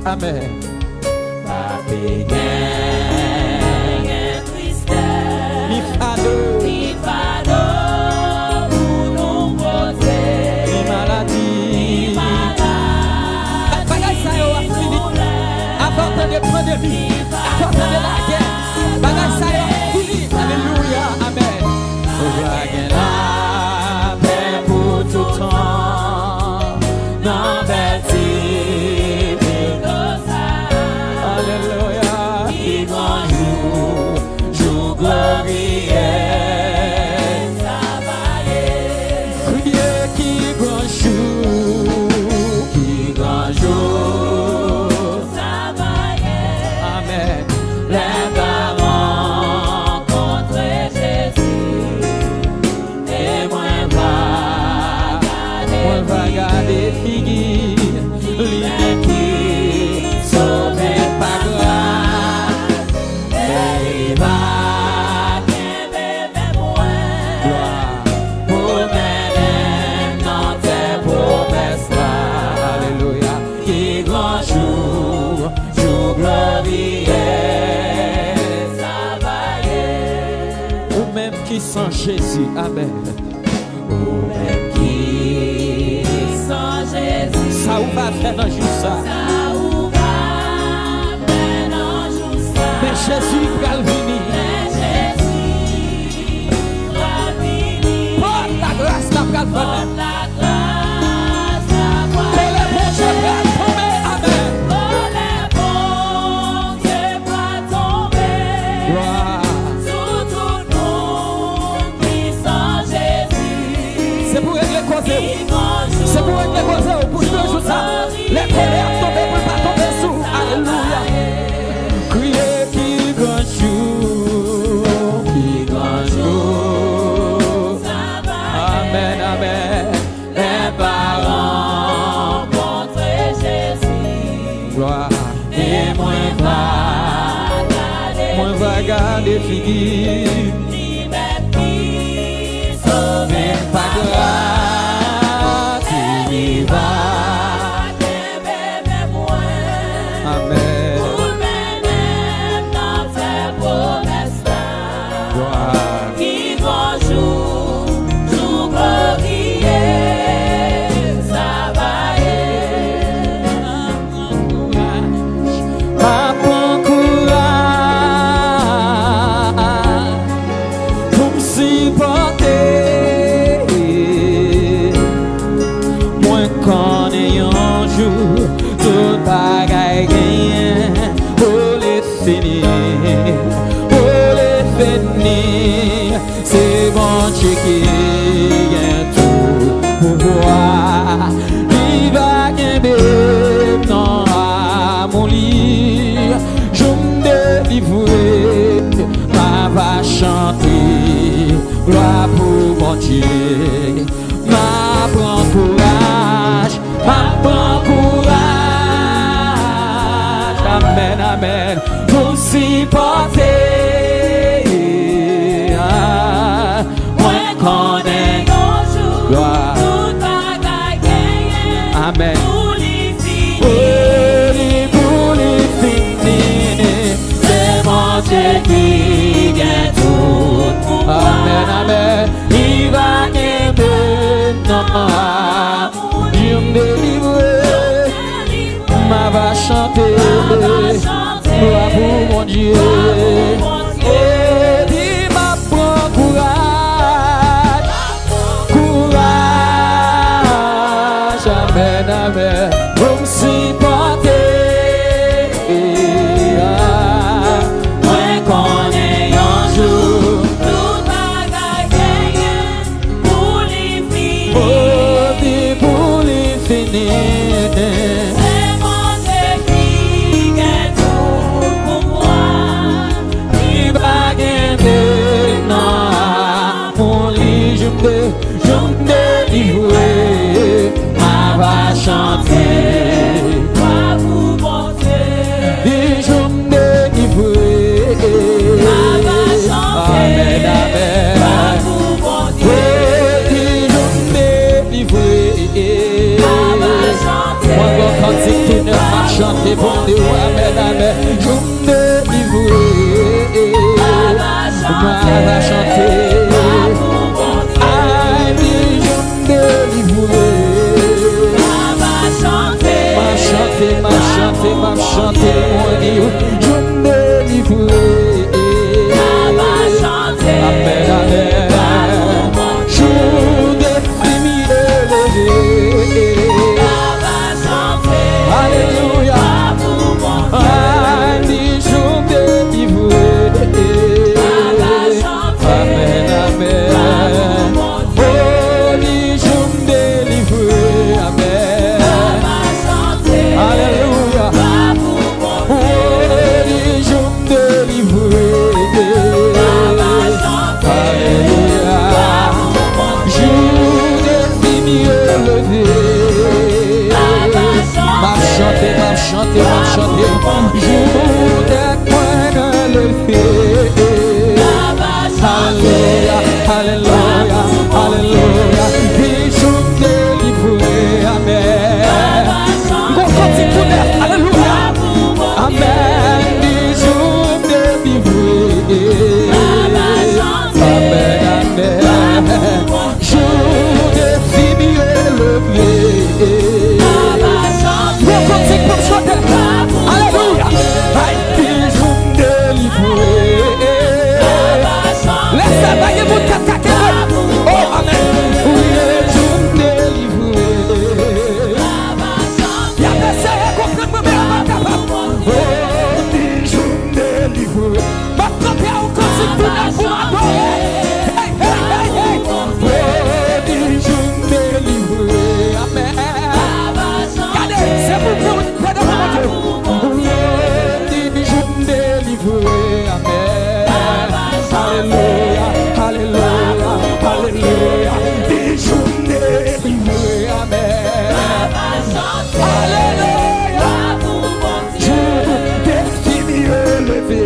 Amen. Sans Jésus, Amen. Ou même qui sans Jésus, ça ou va faire un jour ça. Ça ou va faire un jour ça. Mais Jésus va venir. Mais Jésus va venir. Porte la grâce, la grâce, porte la grâce, la grâce. Et le bon Dieu va tomber, Amen. Oh, le bon Dieu va tomber. Gloire. C'est pour régler cause. C'est pour régler cause. Pour deux jours ça. Les colères tombent pour pas tomber sous. Alléluia. Criez qui grand jour. Qui grand jour. Amen, amen. Les parents rencontrent Jésus. Gloire. Et moi pas. défini. Mais pas grâce, il va. Amen. C'est bon Dieu qui a tout pouvoir. Il va gagner dans mon lit. Je me délivre, ma va chanter gloire pour mon Dieu. Ma prend courage, ma prend courage. Amen, amen. Pour supporter. Amen. Pour les finir, c'est mon Dieu qui gagne tout pouvoir. Amen, amen. Il va gagner maintenant. Dieu me délivre, ma va chanter, gloire pour mon Dieu. Et il m'a prend courage, courage. Amen, amen. Pour me supporter. Moi qu'on est un jour. Tout bagaille gagné pour les finir. Pour les finir. C'est mon Dieu qui gagne tout pour moi. Il va gagner non. Mon lit, je me délivre. Va chanter, toi vous porter, et je me délivrer. va chanter, Amen, amen. toi vous porter, Et je me délivrer. va chanter, Moi, quand c'est tout neuf, va chanter pour Dieu. Amen, amen. Je me délivrer. Va chanter. M'a chanté mon Dieu, je me délivrer. Amen, amen. Jour de fini élevé. Alléluia. Amen, je me délivrer. Amen, amen. Oh, dis je me délivrer. Amen. Alléluia. Chanter, jour de coin levé. Alléluia, alléluia, alléluia. Et je me délivrer, amen. Alléluia, amen. Et je me délivrer, amen, amen. Jour de fini élevé. Alléluia. Laisse la bague vous t'attaquer. Oh, amen. Oui, je me délivrer. Y'a des serres contre moi, mais on va capable. Oh, je me délivrer. Ma propre au côté de la pour adorer. Hey, hey, hey, hey. Oh, je me délivrer. Amen. Regardez, c'est pour vous. Amen. Alléluia, alléluia, alléluia. Des journées livrées, amen. Alléluia. Je t'estime élevé.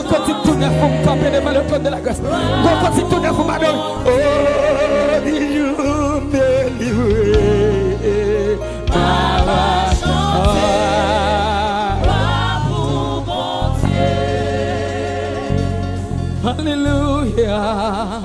continue tout neuf pour me camper devant le trône de la grâce. On continue tout neuf pour m'adorer. Oh, dis-nous délivrer. Ma Alléluia.